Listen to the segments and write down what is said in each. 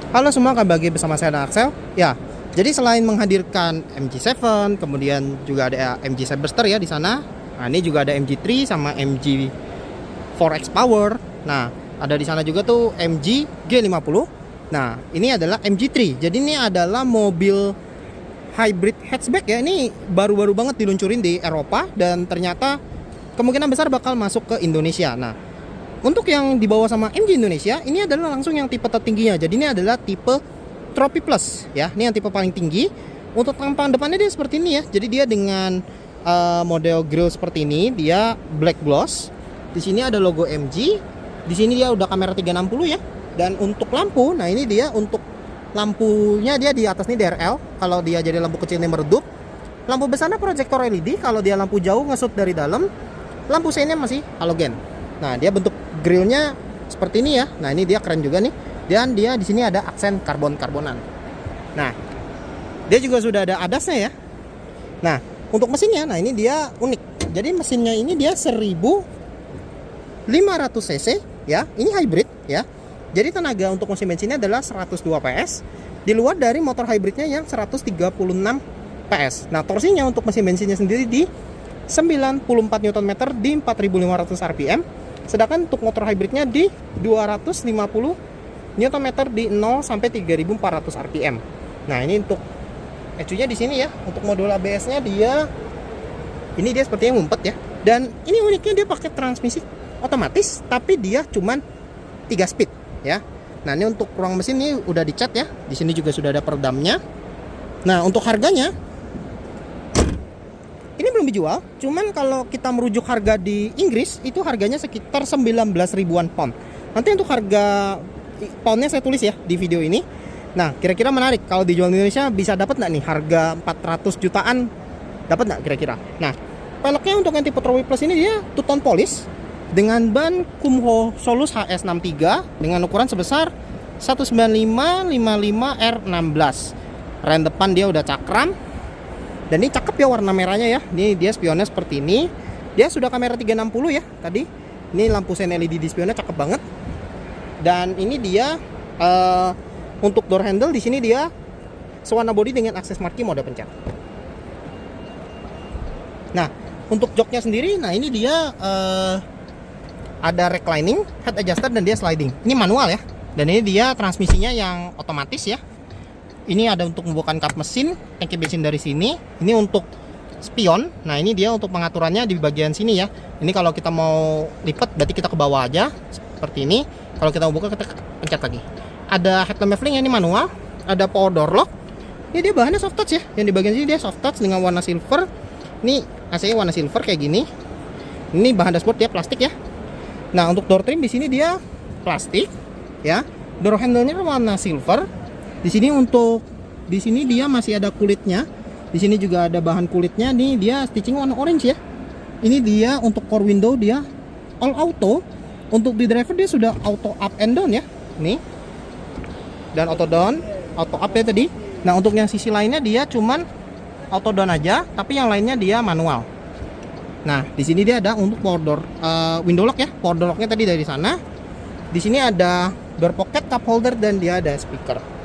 Halo semua, kembali lagi bersama saya dan Axel. Ya, jadi selain menghadirkan MG7, kemudian juga ada MG Cyberster ya di sana. Nah, ini juga ada MG3 sama MG 4X Power. Nah, ada di sana juga tuh MG G50. Nah, ini adalah MG3. Jadi ini adalah mobil hybrid hatchback ya. Ini baru-baru banget diluncurin di Eropa dan ternyata kemungkinan besar bakal masuk ke Indonesia. Nah, untuk yang dibawa sama MG Indonesia, ini adalah langsung yang tipe tertingginya. Jadi ini adalah tipe Trophy Plus ya. Ini yang tipe paling tinggi. Untuk tampang depannya dia seperti ini ya. Jadi dia dengan model grill seperti ini, dia black gloss. Di sini ada logo MG. Di sini dia udah kamera 360 ya. Dan untuk lampu, nah ini dia untuk lampunya dia di atas ini DRL. Kalau dia jadi lampu kecil ini meredup. Lampu besarnya proyektor LED. Kalau dia lampu jauh ngesut dari dalam, lampu seinnya masih halogen. Nah, dia bentuk grillnya seperti ini ya. Nah, ini dia keren juga nih. Dan dia di sini ada aksen karbon-karbonan. Nah, dia juga sudah ada ADAS-nya ya. Nah, untuk mesinnya, nah ini dia unik. Jadi mesinnya ini dia 1500 cc ya. Ini hybrid ya. Jadi tenaga untuk mesin bensinnya adalah 102 PS. Di luar dari motor hybridnya yang 136 PS. Nah, torsinya untuk mesin bensinnya sendiri di 94 Nm di 4500 rpm. Sedangkan untuk motor hybridnya di 250 Nm di 0 sampai 3400 rpm. Nah, ini untuk ECU-nya di sini ya. Untuk modul ABS-nya dia sepertinya ngumpet ya. Dan ini uniknya dia pakai transmisi otomatis, tapi dia cuman 3 speed ya. Nah, ini untuk ruang mesin ini udah dicat ya. Di sini juga sudah ada peredamnya. Nah, untuk harganya ini belum dijual, cuman kalau kita merujuk harga di Inggris itu harganya sekitar 19 ribuan pound. Nanti untuk harga poundnya saya tulis ya di video ini. Nah, kira-kira menarik kalau dijual di Indonesia bisa dapat nggak nih harga 400 jutaan? Dapat nggak kira-kira? Nah, peleknya untuk yang tipe Trophy Plus ini dia two tone polish dengan ban Kumho Solus HS63 dengan ukuran sebesar 195/55R16. Rem depan dia udah cakram. Dan ini cakep ya warna merahnya ya. Ini dia spionnya seperti ini. Dia sudah kamera 360 ya tadi. Ini lampu sen LED di spionnya cakep banget. Dan ini dia untuk door handle di sini dia sewarna body dengan akses marquee mode pencet. Nah, untuk joknya sendiri, nah ini dia ada reclining, head adjuster dan dia sliding. Ini manual ya. Dan ini dia transmisinya yang otomatis ya. Ini ada untuk membuka kap mesin, tangki bensin dari sini. Ini untuk spion. Nah, ini dia untuk pengaturannya di bagian sini ya. Ini kalau kita mau lipat berarti kita ke bawah aja seperti ini. Kalau kita mau buka kita pencet lagi. Ada headlamp leveling ini manual. Ada power door lock. Ini dia bahannya soft touch ya. Yang di bagian sini dia soft touch dengan warna silver. Ini AC-nya warna silver kayak gini. Ini bahan dashboard dia plastik ya. Nah, untuk door trim di sini dia plastik ya. Door handle-nya warna silver. Di sini dia masih ada kulitnya. Di sini juga ada bahan kulitnya. Nih dia stitching warna orange ya. Ini dia untuk core window dia all auto. Untuk di driver dia sudah auto up and down ya. Nih. Dan auto down, auto up ya tadi. Nah, untuk yang sisi lainnya dia cuman auto down aja, tapi yang lainnya dia manual. Nah, di sini dia ada untuk power door window lock ya. Power door locknya tadi dari sana. Di sini ada door pocket, cup holder dan dia ada speaker.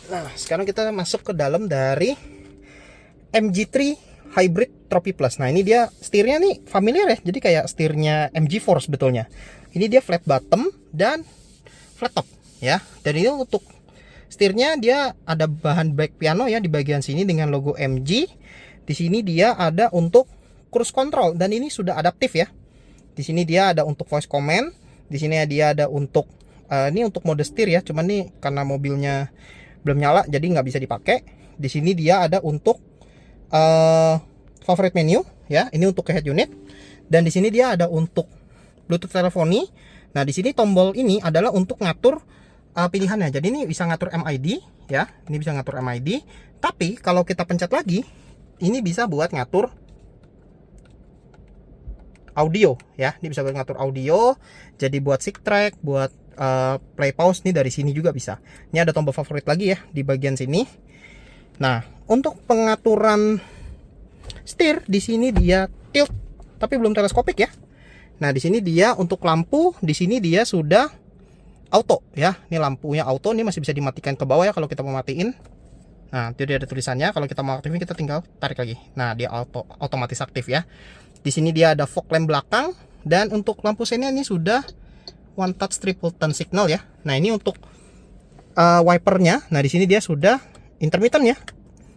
Nah, sekarang kita masuk ke dalam dari MG3 Hybrid Trophy Plus. Nah, ini dia setirnya nih familiar ya. Jadi kayak setirnya MG4 sebetulnya. Ini dia flat bottom dan flat top ya. Dan ini untuk setirnya dia ada bahan back piano ya di bagian sini dengan logo MG. Di sini dia ada untuk cruise control dan ini sudah adaptif ya. Di sini dia ada untuk voice command. Di sini dia ada untuk ini untuk mode setir ya. Cuman nih karena mobilnya belum nyala jadi nggak bisa dipakai. Di sini dia ada untuk favorite menu ya. Ini untuk head unit dan di sini dia ada untuk Bluetooth teleponi. Nah, di sini tombol ini adalah untuk ngatur pilihannya. Jadi ini bisa ngatur MID ya. Ini bisa ngatur MID. Tapi kalau kita pencet lagi, ini bisa buat ngatur audio ya. Ini bisa buat ngatur audio. Jadi buat sync track, buat play pause nih dari sini juga bisa. Ini ada tombol favorit lagi ya di bagian sini. Nah, untuk pengaturan setir di sini dia tilt tapi belum teleskopik ya. Nah, di sini dia untuk lampu, di sini dia sudah auto ya. Ini lampunya auto, ini masih bisa dimatikan ke bawah ya kalau kita mau matiin. Nah, itu dia ada tulisannya. Kalau kita mau aktifin, kita tinggal tarik lagi. Nah, dia otomatis aktif ya. Di sini dia ada fog lamp belakang, dan untuk lampu sennya ini sudah one touch triple turn signal ya. Nah, ini untuk wipernya. Nah, di sini dia sudah intermittent ya.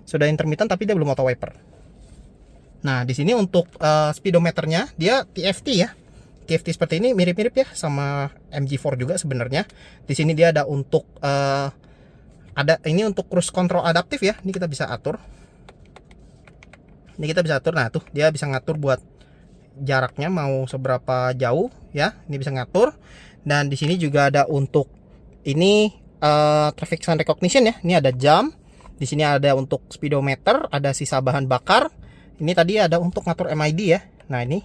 Sudah intermittent tapi dia belum auto wiper. Nah, di sini untuk speedometernya dia TFT ya. TFT seperti ini mirip-mirip ya sama MG4 juga sebenarnya. Di sini dia ada untuk ada ini untuk cruise control adaptif ya. Ini kita bisa atur. Ini kita bisa atur. Nah, tuh dia bisa ngatur buat jaraknya mau seberapa jauh ya. Ini bisa ngatur. Dan di sini juga ada untuk ini traffic sign recognition ya. Ini ada jam. Di sini ada untuk speedometer, ada sisa bahan bakar. Ini tadi ada untuk ngatur MID ya. Nah, ini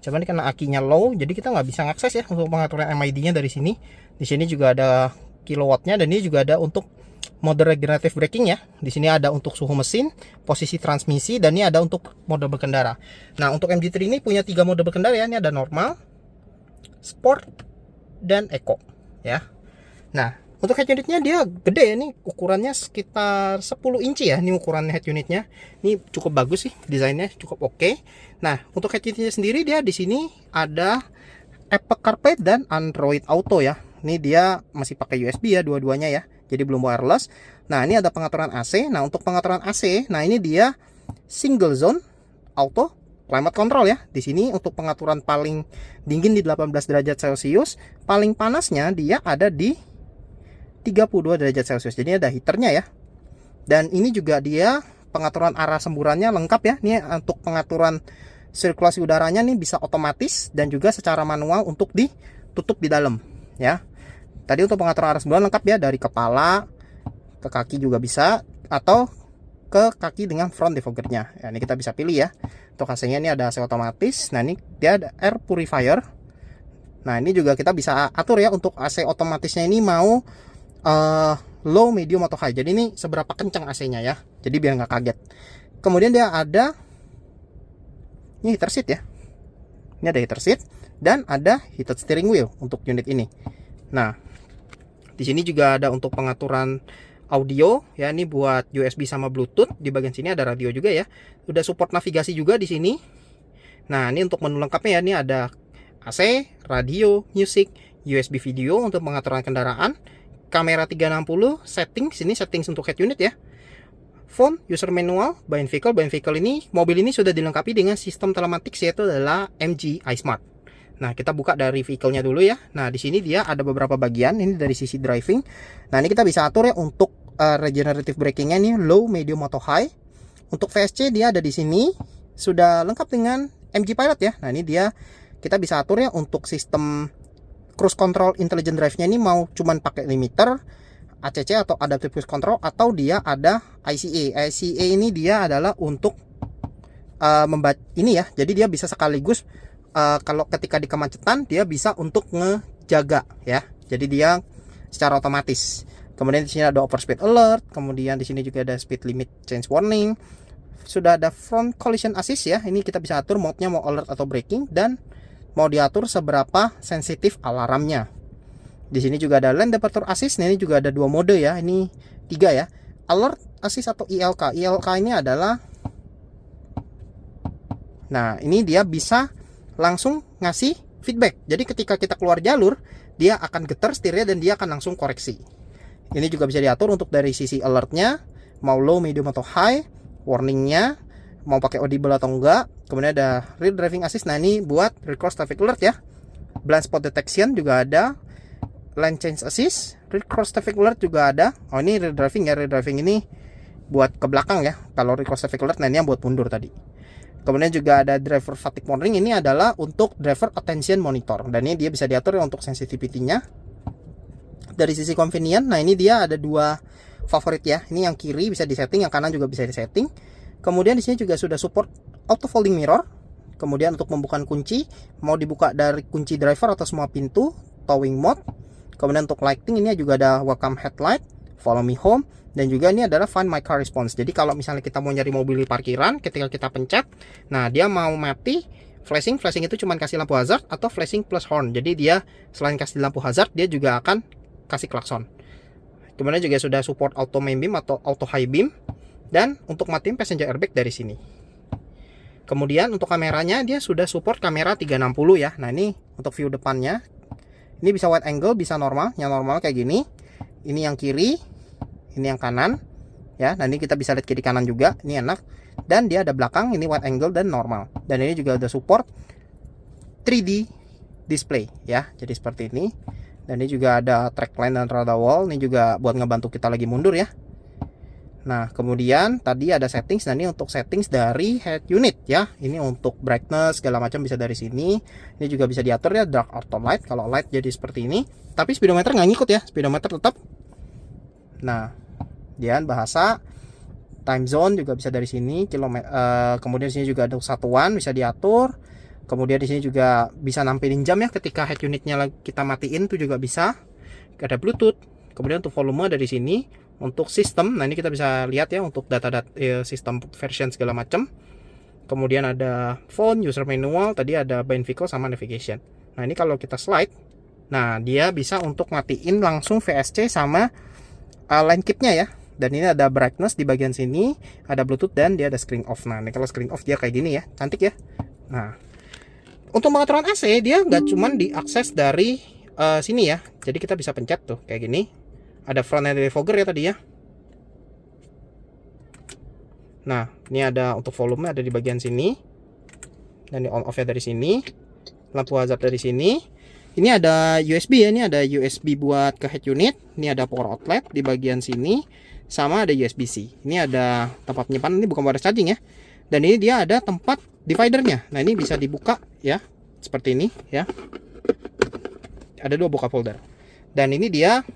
coba ini karena akinya low, jadi kita nggak bisa ngakses ya untuk pengaturan MID-nya dari sini. Di sini juga ada kilowattnya, dan ini juga ada untuk mode regenerative braking ya. Di sini ada untuk suhu mesin, posisi transmisi, dan ini ada untuk mode berkendara. Nah, untuk MG3 ini punya 3 mode berkendara ya. Ini ada normal, sport, dan eco ya. Nah, untuk head unitnya dia gede ya, ini ukurannya sekitar 10 inci ya. Ini ukuran head unitnya. Ini cukup bagus sih, desainnya cukup oke. Nah, untuk head unitnya sendiri dia di sini ada Apple CarPlay dan Android Auto ya. Ini dia masih pakai USB ya dua-duanya ya. Jadi belum wireless. Nah, ini ada pengaturan AC. Nah, untuk pengaturan AC, nah ini dia single zone auto climate control ya. Di sini untuk pengaturan paling dingin di 18 derajat Celcius, paling panasnya dia ada di 32 derajat Celcius. Jadi ada heaternya ya. Dan ini juga dia pengaturan arah semburannya lengkap ya. Ini untuk pengaturan sirkulasi udaranya nih bisa otomatis dan juga secara manual untuk ditutup di dalam ya. Tadi untuk pengaturan arah semburan lengkap ya, dari kepala ke kaki juga bisa, atau ke kaki dengan front defoggernya. Ya, ini kita bisa pilih ya. Untuk AC-nya ini ada AC otomatis. Nah, ini dia ada air purifier. Nah, ini juga kita bisa atur ya untuk AC otomatisnya ini mau low, medium, atau high. Jadi ini seberapa kencang AC-nya ya. Jadi biar nggak kaget. Kemudian dia ada ini heater seat ya. Ini ada heater seat dan ada heated steering wheel untuk unit ini. Nah, di sini juga ada untuk pengaturan audio ya, ini buat USB sama Bluetooth. Di bagian sini ada radio juga ya. Udah support navigasi juga di sini. Nah, ini untuk menu lengkapnya ya, ini ada AC, radio, music, USB video untuk pengaturan kendaraan, kamera 360, settings, ini settings untuk head unit ya. Phone, user manual, buy vehicle. Buy vehicle ini, mobil ini sudah dilengkapi dengan sistem telematics yaitu adalah MG iSmart. Nah, kita buka dari vehicle-nya dulu ya. Nah, di sini dia ada beberapa bagian. Ini dari sisi driving. Nah, ini kita bisa atur ya untuk regenerative braking-nya ini low, medium, atau high. Untuk VSC dia ada di sini. Sudah lengkap dengan MG Pilot ya. Nah, ini dia kita bisa atur ya untuk sistem cruise control intelligent drive-nya ini mau cuman pakai limiter, ACC atau adaptive cruise control, atau dia ada ICA. ICA ini dia adalah untuk membaca ini ya. Jadi dia bisa sekaligus kalau ketika di kemacetan dia bisa untuk ngejaga ya. Jadi dia secara otomatis. Kemudian di sini ada overspeed alert, kemudian di sini juga ada speed limit change warning. Sudah ada front collision assist ya. Ini kita bisa atur mode-nya mau alert atau braking, dan mau diatur seberapa sensitif alarmnya. Di sini juga ada lane departure assist. Nah, ini juga ada 2 mode ya. Ini 3 ya. Alert assist atau ILK. ILK ini adalah, nah, ini dia bisa langsung ngasih feedback. Jadi ketika kita keluar jalur, dia akan getar setirnya dan dia akan langsung koreksi. Ini juga bisa diatur untuk dari sisi alertnya, mau low, medium, atau high, warningnya, mau pakai audible atau enggak. Kemudian ada rear driving assist. Nah, ini buat rear cross traffic alert ya. Blind spot detection juga ada. Lane change assist, rear cross traffic alert juga ada. Oh, ini rear driving ya. Rear driving ini buat ke belakang ya. Kalau rear cross traffic alert, nah ini yang buat mundur tadi. Kemudian juga ada driver fatigue warning. Ini adalah untuk driver attention monitor, dan ini dia bisa diatur ya untuk sensitivity-nya. Dari sisi convenient, nah ini dia ada 2 favorit ya. Ini yang kiri bisa disetting, yang kanan juga bisa disetting. Kemudian di sini juga sudah support auto folding mirror. Kemudian untuk membuka kunci, mau dibuka dari kunci driver atau semua pintu, towing mode. Kemudian untuk lighting ini juga ada welcome headlight, follow me home, dan juga ini adalah find my car response. Jadi kalau misalnya kita mau nyari mobil di parkiran, ketika kita pencet, nah dia mau mati Flashing itu cuma kasih lampu hazard atau flashing plus horn. Jadi dia selain kasih lampu hazard, dia juga akan kasih klakson. Kemudian juga sudah support auto main beam atau auto high beam, dan untuk matiin passenger airbag dari sini. Kemudian untuk kameranya dia sudah support kamera 360 ya. Nah ini untuk view depannya, ini bisa wide angle, bisa normal. Yang normal kayak gini. Ini yang kiri, ini yang kanan ya. Nah ini kita bisa lihat kiri kanan juga, ini enak. Dan dia ada belakang, ini wide angle dan normal. Dan ini juga ada support 3D display ya. Jadi seperti ini. Dan ini juga ada track line dan radar wall. Ini juga buat ngebantu kita lagi mundur ya. Nah kemudian tadi ada settings. Nah ini untuk settings dari head unit ya. Ini untuk brightness segala macam bisa dari sini. Ini juga bisa diatur ya, dark auto light. Kalau light jadi seperti ini. Tapi speedometer nggak ngikut ya. Speedometer tetap. Nah kemudian bahasa time zone juga bisa dari sini, kemudian di sini juga ada satuan bisa diatur. Kemudian di sini juga bisa nampilin jam ya, ketika head unitnya kita matiin itu juga bisa. Ada Bluetooth. Kemudian untuk volume dari sini, untuk sistem. Nah ini kita bisa lihat ya untuk data sistem version segala macam. Kemudian ada phone, user manual, tadi ada bind vehicle sama navigation. Nah ini kalau kita slide, nah dia bisa untuk matiin langsung VSC sama line keep-nya ya. Dan ini ada brightness di bagian sini, ada Bluetooth, dan dia ada screen off. Nah, ini kalau screen off dia kayak gini ya, cantik ya. Nah, untuk pengaturan AC dia nggak cuman diakses dari sini ya. Jadi kita bisa pencet tuh kayak gini. Ada front and defogger ya tadi ya. Nah, ini ada untuk volume ada di bagian sini. Dan di on off-nya dari sini. Lampu hazard dari sini. Ini ada USB ya, ini ada USB buat ke head unit. Ini ada power outlet di bagian sini. Sama ada USB-C. Ini ada tempat penyimpanan, ini bukan wireless charging ya. Dan ini dia ada tempat dividernya. Nah ini bisa dibuka ya, seperti ini ya. Ada dua buka folder. Dan ini dia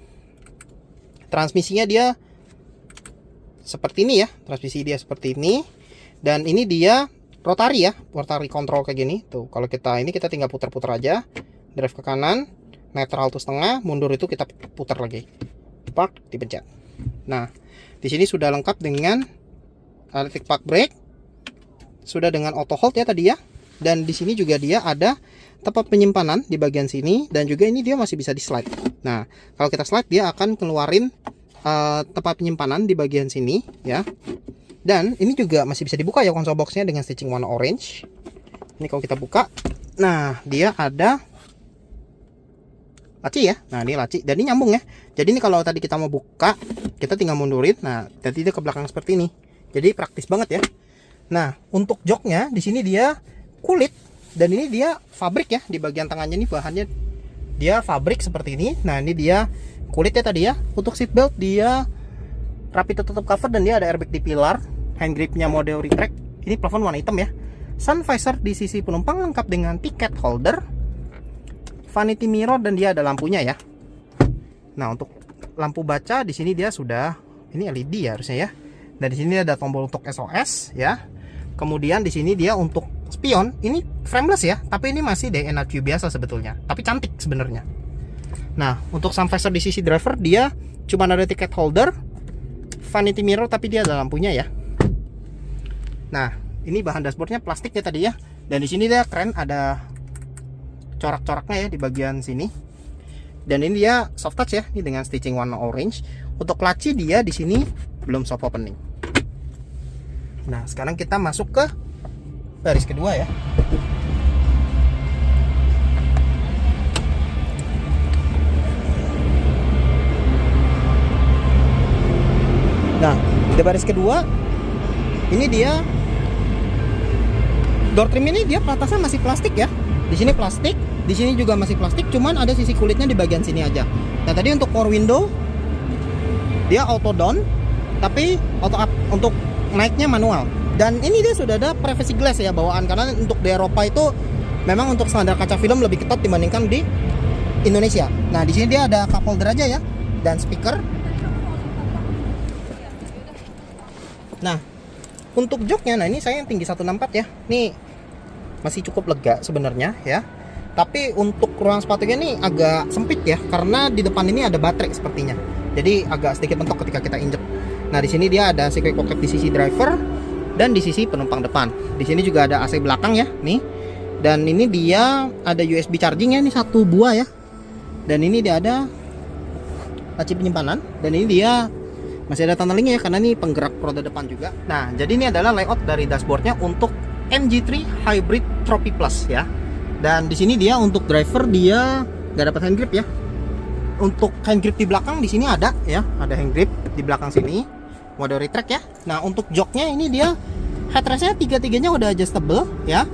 transmisinya dia seperti ini ya. Transmisi dia seperti ini. Dan ini dia rotary ya, rotary control kayak gini. Tuh kalau kita ini kita tinggal putar-putar aja. Drive ke kanan, netral tuh setengah, mundur itu kita putar lagi. Park dipencet. Nah, di sini sudah lengkap dengan electric park brake, sudah dengan auto hold ya tadi ya. Dan di sini juga dia ada tempat penyimpanan di bagian sini, dan juga ini dia masih bisa di slide. Nah, kalau kita slide dia akan keluarin tempat penyimpanan di bagian sini ya. Dan ini juga masih bisa dibuka ya console boxnya dengan stitching warna orange. Ini kalau kita buka, nah dia ada laci ya. Nah ini laci, dan ini nyambung ya. Jadi ini kalau tadi kita mau buka, kita tinggal mundurin. Nah jadi dia ke belakang seperti ini. Jadi praktis banget ya. Nah untuk joknya di sini dia kulit, dan ini dia fabrik ya. Di bagian tangannya ini bahannya dia fabrik seperti ini. Nah ini dia kulitnya tadi ya. Untuk seat belt dia rapi tertutup cover, dan dia ada airbag di pilar. Hand gripnya model retract. Ini plafon warna hitam ya. Sun visor di sisi penumpang lengkap dengan tiket holder, vanity mirror, dan dia ada lampunya ya. Nah untuk lampu baca di sini dia sudah ini LED ya harusnya ya. Dan di sini ada tombol untuk SOS ya. Kemudian di sini dia untuk spion, ini frameless ya, tapi ini masih DNAQ biasa sebetulnya, tapi cantik sebenarnya. Nah untuk sun visor di sisi driver dia cuma ada tiket holder, vanity mirror, tapi dia ada lampunya ya. Nah ini bahan dashboardnya plastik ya tadi ya. Dan di sini dia keren, ada corak-coraknya ya di bagian sini. Dan ini dia soft touch ya, ini dengan stitching warna orange. Untuk laci dia di sini belum soft opening. Nah sekarang kita masuk ke baris kedua ya. Nah di baris kedua ini dia door trim, ini dia pelatasnya masih plastik ya. Di sini plastik, di sini juga masih plastik, cuman ada sisi kulitnya di bagian sini aja. Nah tadi untuk power window dia auto down, tapi auto up untuk naiknya manual. Dan ini dia sudah ada privacy glass ya bawaan, karena untuk di Eropa itu memang untuk standar kaca film lebih ketat dibandingkan di Indonesia. Nah di sini dia ada cup holder aja ya, dan speaker. Nah untuk joknya, nah ini saya yang tinggi 164 ya. Ini masih cukup lega sebenarnya ya. Tapi untuk ruang sepatunya ini agak sempit ya, karena di depan ini ada baterai sepertinya. Jadi agak sedikit mentok ketika kita injek. Nah di sini dia ada secret pocket di sisi driver dan di sisi penumpang depan. Di sini juga ada AC belakang ya, nih. Dan ini dia ada USB chargingnya, ini satu buah ya. Dan ini dia ada laci penyimpanan. Dan ini dia masih ada tunneling ya, karena ini penggerak roda depan juga. Nah, jadi ini adalah layout dari dashboardnya untuk MG3 Hybrid Trophy Plus ya. Dan di sini dia untuk driver dia nggak dapat hand grip ya. Untuk hand grip di belakang di sini ada ya, ada hand grip di belakang sini. Mode retract ya. Nah, untuk joknya ini dia headrestnya tiga-tiganya udah adjustable ya.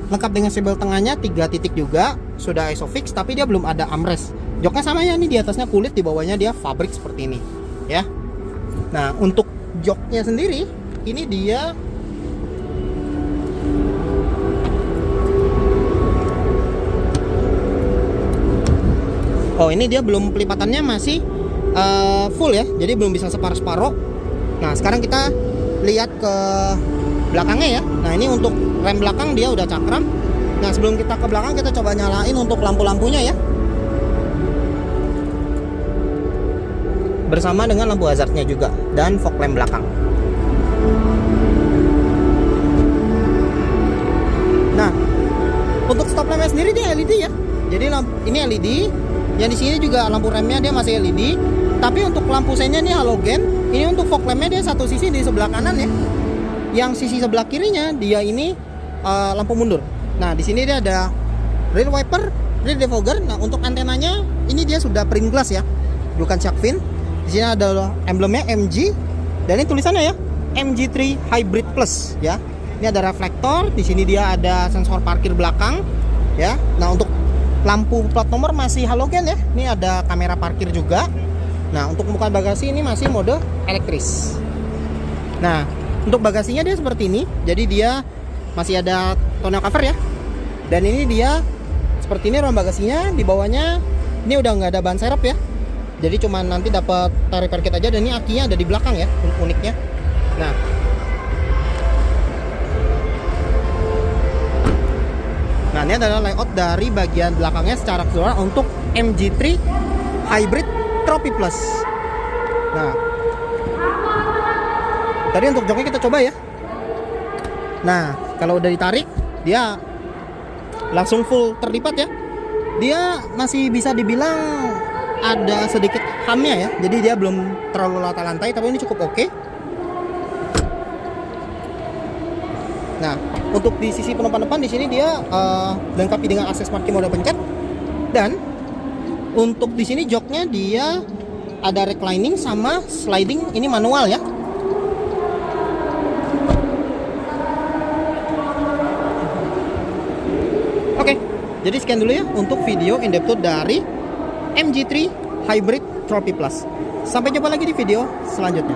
Lengkap dengan sebel tengahnya 3 titik juga, sudah isofix, tapi dia belum ada armrest. Joknya sama ya, ini di atasnya kulit, di bawahnya dia fabrik seperti ini ya. Nah, untuk joknya sendiri ini dia ini dia belum pelipatannya masih full ya, jadi belum bisa separuh-separuh. Nah, sekarang kita lihat ke belakangnya ya. Nah, ini untuk rem belakang dia udah cakram. Nah, sebelum kita ke belakang kita coba nyalain untuk lampu-lampunya ya, bersama dengan lampu hazardnya juga dan fog lamp belakang. Nah, untuk stop lampnya sendiri dia LED ya. Jadi ini LED. Yang di sini juga lampu remnya dia masih LED. Tapi untuk lampu senya ini halogen. Ini untuk fog lampnya dia satu sisi di sebelah kanan ya. Yang sisi sebelah kirinya dia ini lampu mundur. Nah, di sini dia ada rear wiper, rear defogger. Nah, untuk antenanya ini dia sudah print glass ya, bukan shark fin. Di sini ada emblemnya MG dan ini tulisannya ya, MG3 Hybrid Plus ya. Ini ada reflektor, di sini dia ada sensor parkir belakang ya. Nah, untuk lampu plat nomor masih halogen ya. Ini ada kamera parkir juga. Nah, untuk buka bagasi ini masih mode elektris. Nah, untuk bagasinya dia seperti ini. Jadi dia masih ada tonneau cover ya. Dan ini dia seperti ini ruang bagasinya. Di bawahnya ini udah nggak ada ban serep ya. Jadi cuma nanti dapat tali parkir aja. Dan ini akinya ada di belakang ya, uniknya. Nah, ini adalah layout dari bagian belakangnya secara keseluruhan untuk MG3 Hybrid Trophy Plus. Nah, tadi untuk joknya kita coba ya. Nah, kalau udah ditarik dia langsung full terlipat ya. Dia masih bisa dibilang ada sedikit hamnya ya. Jadi dia belum terlalu lantai, tapi ini cukup oke. Nah, untuk di sisi penumpang depan di sini dia dilengkapi dengan akses parkir mode pencet. Dan untuk di sini joknya dia ada reclining sama sliding, ini manual ya. Oke, jadi sekian dulu ya untuk video in depth dari MG3 Hybrid Trophy Plus. Sampai jumpa lagi di video selanjutnya.